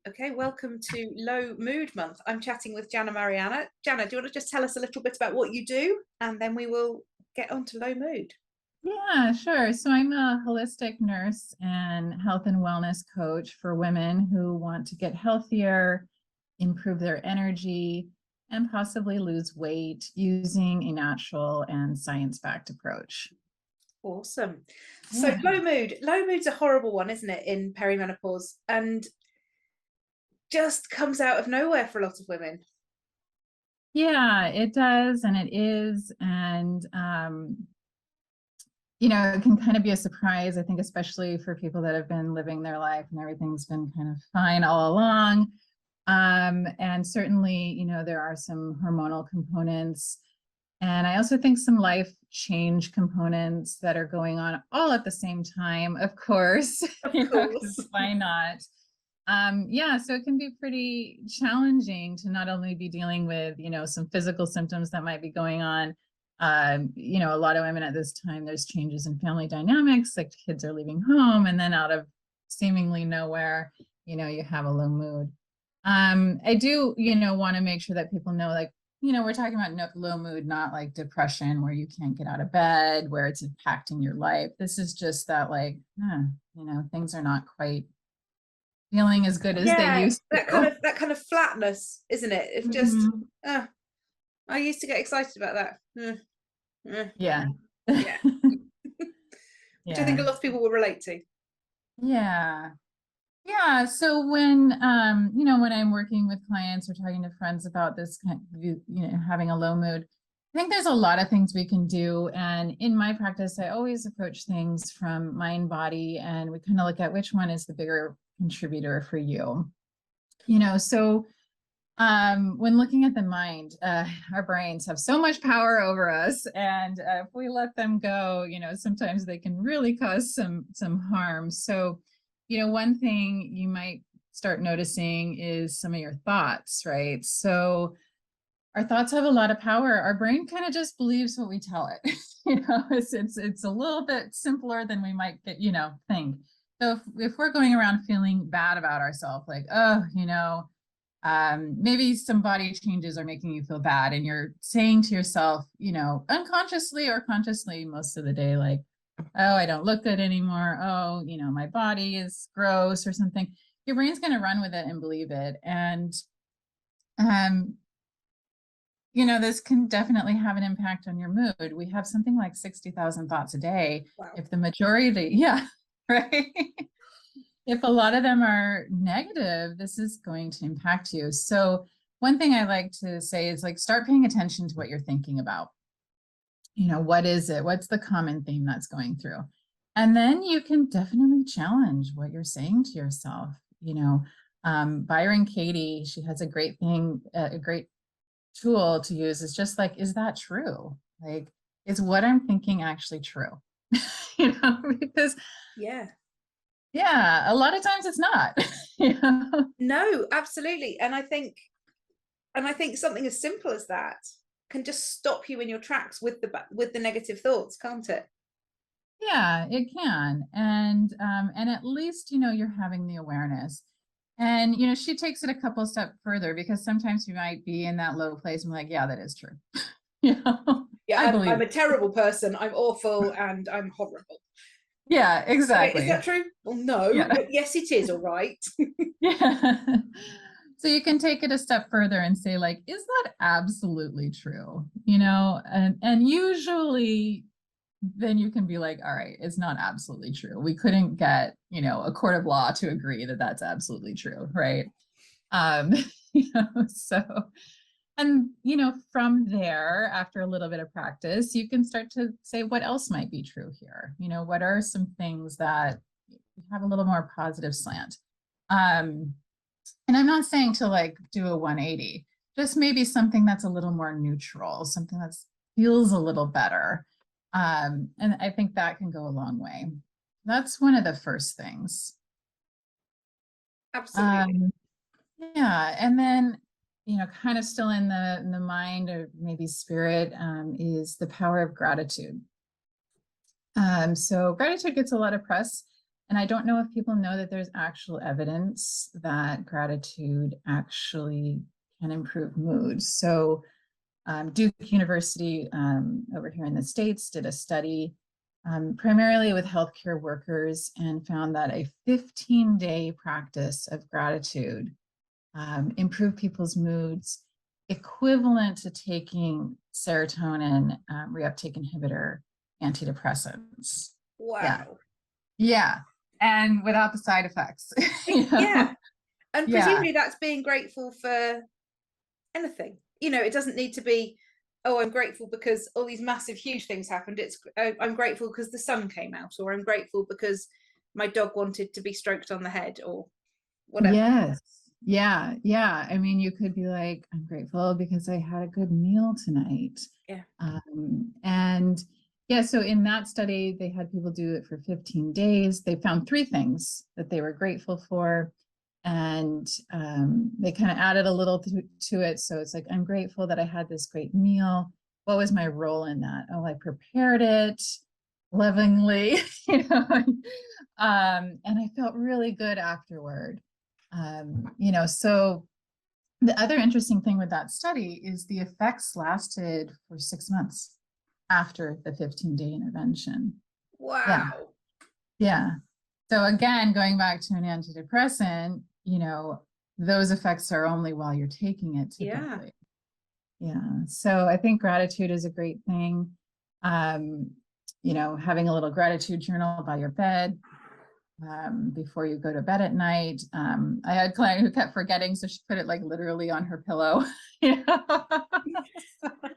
Okay, welcome to Low Mood Month. I'm chatting with Jana Mariana. Jana, do you want to just tell us a little bit about what you do, and then we will get on to low mood? Yeah, sure. So I'm a holistic nurse and health and wellness coach for women who want to get healthier, improve their energy, and possibly lose weight using a natural and science-backed approach. Awesome. So Yeah. low mood's a horrible one, isn't it, in perimenopause, and just comes out of nowhere for a lot of women. Yeah, it does, and it is. And it can kind of be a surprise, I think, especially for people that have been living their life and everything's been kind of fine all along. And certainly, there are some hormonal components. And I also think some life change components that are going on all at the same time, of course, Of because course. why not? So it can be pretty challenging to not only be dealing with, some physical symptoms that might be going on. A lot of women at this time, there's changes in family dynamics, like kids are leaving home, and then out of seemingly nowhere, you have a low mood. I do, want to make sure that people know, like, we're talking about low mood, not like depression where you can't get out of bed, where it's impacting your life. This is just that, like, things are not quite feeling as good as they Yeah, used that to. kind of flatness, isn't it? If just, Mhm. I used to get excited about that. Yeah. Yeah, which I think Yeah. a lot of people will relate to. Yeah. Yeah. So when I'm working with clients or talking to friends about this kind of, having a low mood, I think there's a lot of things we can do. And in my practice, I always approach things from mind, body, and we kind of look at which one is the bigger contributor for you. So when looking at the mind, our brains have so much power over us, and if we let them go, sometimes they can really cause some harm. So, one thing you might start noticing is some of your thoughts, right? So our thoughts have a lot of power. Our brain kind of just believes what we tell it. It's a little bit simpler than we might get, think. So if we're going around feeling bad about ourselves, like, oh, maybe some body changes are making you feel bad, and you're saying to yourself, unconsciously or consciously most of the day, like, oh, I don't look good anymore. Oh, my body is gross or something. Your brain's going to run with it and believe it. And, um, this can definitely have an impact on your mood. We have something like 60,000 thoughts a day. Wow. If the majority, yeah, right. If a lot of them are negative, this is going to impact you. So one thing I like to say is, like, start paying attention to what you're thinking about. What is it? What's the common theme that's going through? And then you can definitely challenge what you're saying to yourself. Byron Katie, she has a great thing, a great tool to use, is just like, is that true? Like, is what I'm thinking actually true? Because Yeah. yeah, a lot of times it's not. No, absolutely. And I think something as simple as that can just stop you in your tracks with the negative thoughts, can't it? Yeah, it can. And at least, you're having the awareness. And, she takes it a couple steps further, because sometimes you might be in that low place and be like, yeah, that is true. Yeah, I I'm believe a it. terrible person. I'm awful and I'm horrible. Yeah, Okay, is exactly. that true? Well, no, Yeah. but yes, it is. All right. Yeah. So you can take it a step further and say, like, is that absolutely true? And usually then you can be like, all right, it's not absolutely true. We couldn't get, a court of law to agree that that's absolutely true, right? Um, so, and, from there, after a little bit of practice, you can start to say, what else might be true here? What are some things that have a little more positive slant? Um, and I'm not saying to, like, do a 180, just maybe something that's a little more neutral, something that feels a little better. And I think that can go a long way. That's one of the first things. Absolutely. Um, yeah, and then, kind of still in the mind or maybe spirit, is the power of gratitude. So gratitude gets a lot of press, And I don't know if people know that there's actual evidence that gratitude actually can improve mood. So Duke University over here in the States did a study primarily with healthcare workers and found that a 15-day practice of gratitude improved people's moods, equivalent to taking serotonin reuptake inhibitor antidepressants. Wow. Yeah. And without the side effects. Yeah. And Yeah. presumably that's being grateful for anything. It doesn't need to be, oh, I'm grateful because all these massive, huge things happened. It's, I'm grateful because the sun came out, or I'm grateful because my dog wanted to be stroked on the head, or whatever. Yes. Yeah. Yeah. I mean, you could be like, I'm grateful because I had a good meal tonight. Yeah. And yeah, so in that study, they had people do it for 15 days. They found 3 things that they were grateful for. And they kind of added a little to it. So it's like, I'm grateful that I had this great meal. What was my role in that? Oh, I prepared it lovingly, and I felt really good afterward. So the other interesting thing with that study is the effects lasted for 6 months after the 15-day intervention. Wow. Yeah. So again, going back to an antidepressant, those effects are only while you're taking it typically. Yeah. So I think gratitude is a great thing. Having a little gratitude journal by your bed before you go to bed at night. I had a client who kept forgetting, so she put it like literally on her pillow.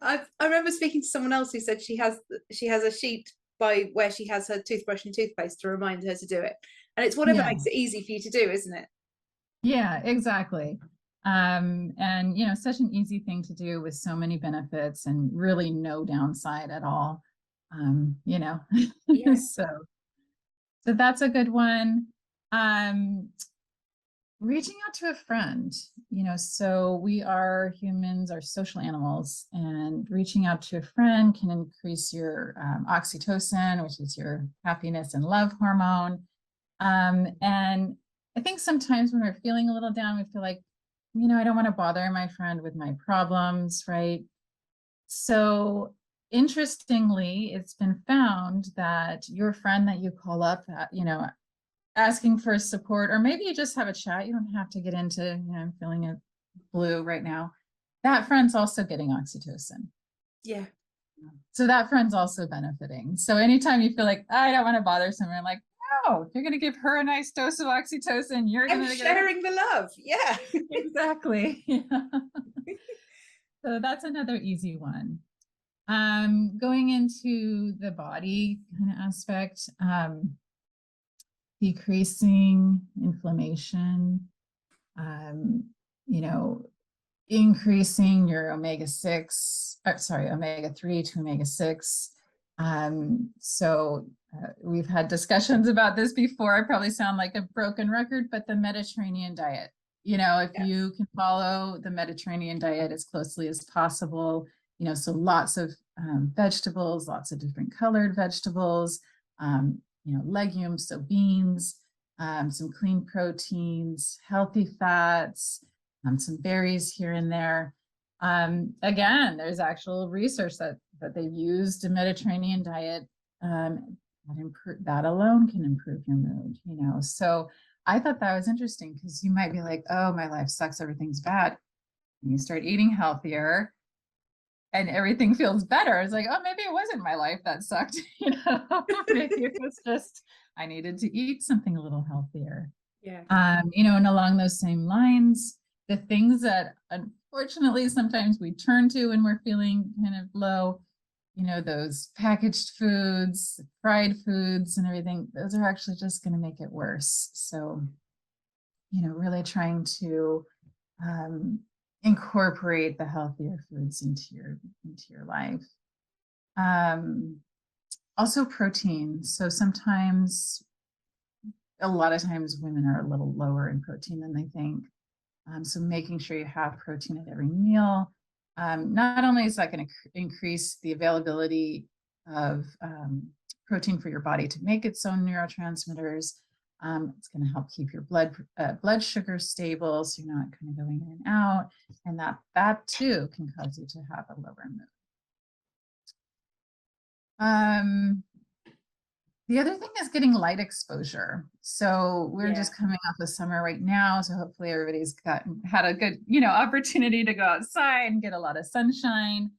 I remember speaking to someone else who said she has a sheet by where she has her toothbrush and toothpaste to remind her to do it. And it's whatever makes it easy for you to do, isn't it? Yeah, exactly. And such an easy thing to do with so many benefits and really no downside at all. Yeah. So that's a good one. Reaching out to a friend, so we are humans, are social animals, and reaching out to a friend can increase your oxytocin, which is your happiness and love hormone. And I think sometimes when we're feeling a little down, we feel like, I don't want to bother my friend with my problems, right? So interestingly, it's been found that your friend that you call up, asking for support, or maybe you just have a chat, you don't have to get into, I'm feeling a blue right now. That friend's also getting oxytocin. Yeah. So that friend's also benefiting. So anytime you feel like, I don't want to bother someone, I'm like, no, if you're going to give her a nice dose of oxytocin, you're going to get sharing the love. Yeah. Exactly. Yeah. So that's another easy one. Going into the body kind of aspect, decreasing inflammation, increasing your omega-3 to omega-6. So we've had discussions about this before. I probably sound like a broken record, but the Mediterranean diet, if you can follow the Mediterranean diet as closely as possible, so lots of vegetables, lots of different colored vegetables, legumes, so beans, some clean proteins, healthy fats, some berries here and there. Again, there's actual research that they've used a Mediterranean diet that alone can improve your mood, So I thought that was interesting because you might be like, oh, my life sucks, everything's bad. And you start eating healthier and everything feels better. It's like, oh, maybe it wasn't my life that sucked, maybe it was just, I needed to eat something a little healthier. Yeah. And along those same lines, the things that unfortunately sometimes we turn to when we're feeling kind of low, those packaged foods, fried foods and everything, those are actually just going to make it worse. So, really trying to incorporate the healthier foods into your life. Also protein. So sometimes, a lot of times women are a little lower in protein than they think. So making sure you have protein at every meal. Not only is that going to increase the availability of protein for your body to make its own neurotransmitters, It's going to help keep your blood sugar stable, so you're not kind of going in and out, and that too can cause you to have a lower mood. The other thing is getting light exposure. So we're just coming off of summer right now, so hopefully everybody's had a good, opportunity to go outside and get a lot of sunshine.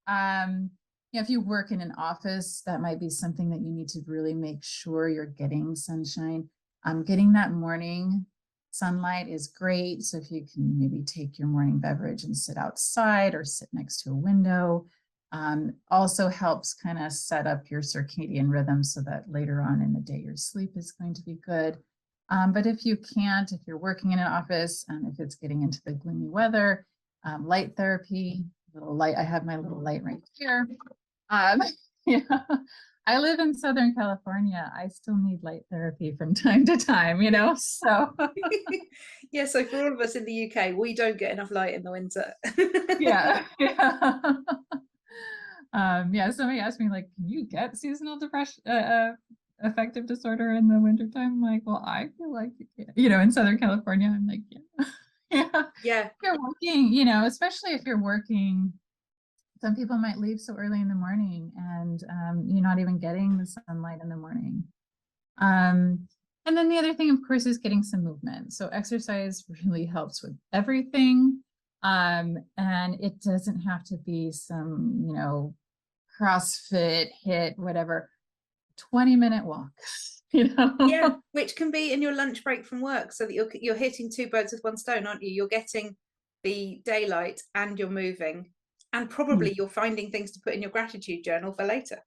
If you work in an office, that might be something that you need to really make sure you're getting sunshine. Getting that morning sunlight is great. So if you can maybe take your morning beverage and sit outside or sit next to a window, also helps kind of set up your circadian rhythm so that later on in the day, your sleep is going to be good. But if you can't, if you're working in an office, if it's getting into the gloomy weather, light therapy, little light, I have my little light right here. I live in Southern California. I still need light therapy from time to time, so. Yeah, so for all of us in the UK, we don't get enough light in the winter. Yeah. Somebody asked me, like, can you get seasonal depression, affective disorder in the wintertime? I'm like, well, I feel like you can. In Southern California, I'm like, yeah. If you're working, especially if you're working, some people might leave so early in the morning and you're not even getting the sunlight in the morning. And then the other thing, of course, is getting some movement. So exercise really helps with everything. And it doesn't have to be some, CrossFit, HIIT, whatever, 20-minute walk, Yeah, which can be in your lunch break from work, so that you're hitting two birds with one stone, aren't you? You're getting the daylight and you're moving, and probably you're finding things to put in your gratitude journal for later.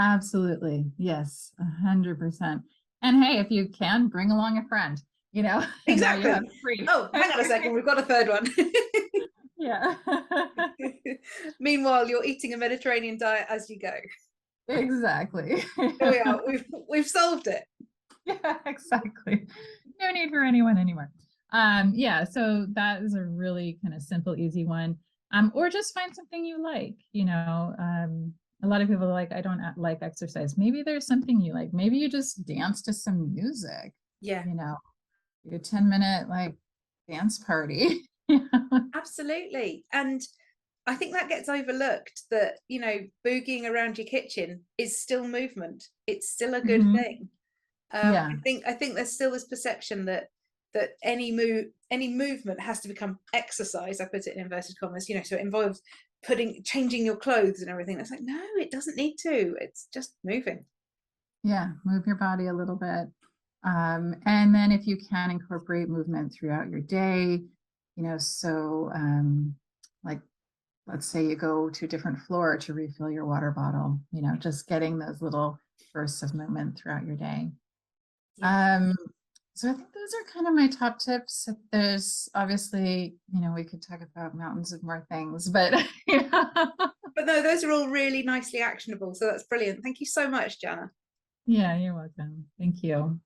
Absolutely. Yes, 100%. And hey, if you can, bring along a friend, Exactly. Oh, hang on a second, we've got a third one. Yeah. Meanwhile, you're eating a Mediterranean diet as you go. Exactly. Here we are. We've solved it. Yeah, exactly. No need for anyone anymore. So that is a really kind of simple, easy one. Or just find something you like. A lot of people are like, I don't like exercise. Maybe there's something you like. Maybe you just dance to some music. Yeah. Your 10-minute like dance party. Absolutely. And I think that gets overlooked, that boogieing around your kitchen is still movement. It's still a good thing. I think there's still this perception that any movement has to become exercise. I put it in inverted commas, so it involves changing your clothes and everything. It's like, no, it doesn't need to. It's just moving. Yeah, move your body a little bit. And then if you can incorporate movement throughout your day, like, let's say you go to a different floor to refill your water bottle, just getting those little bursts of movement throughout your day. Yeah. So I think those are kind of my top tips. There's obviously, we could talk about mountains of more things, but But no, those are all really nicely actionable. So that's brilliant. Thank you so much, Jana. Yeah, you're welcome. Thank you.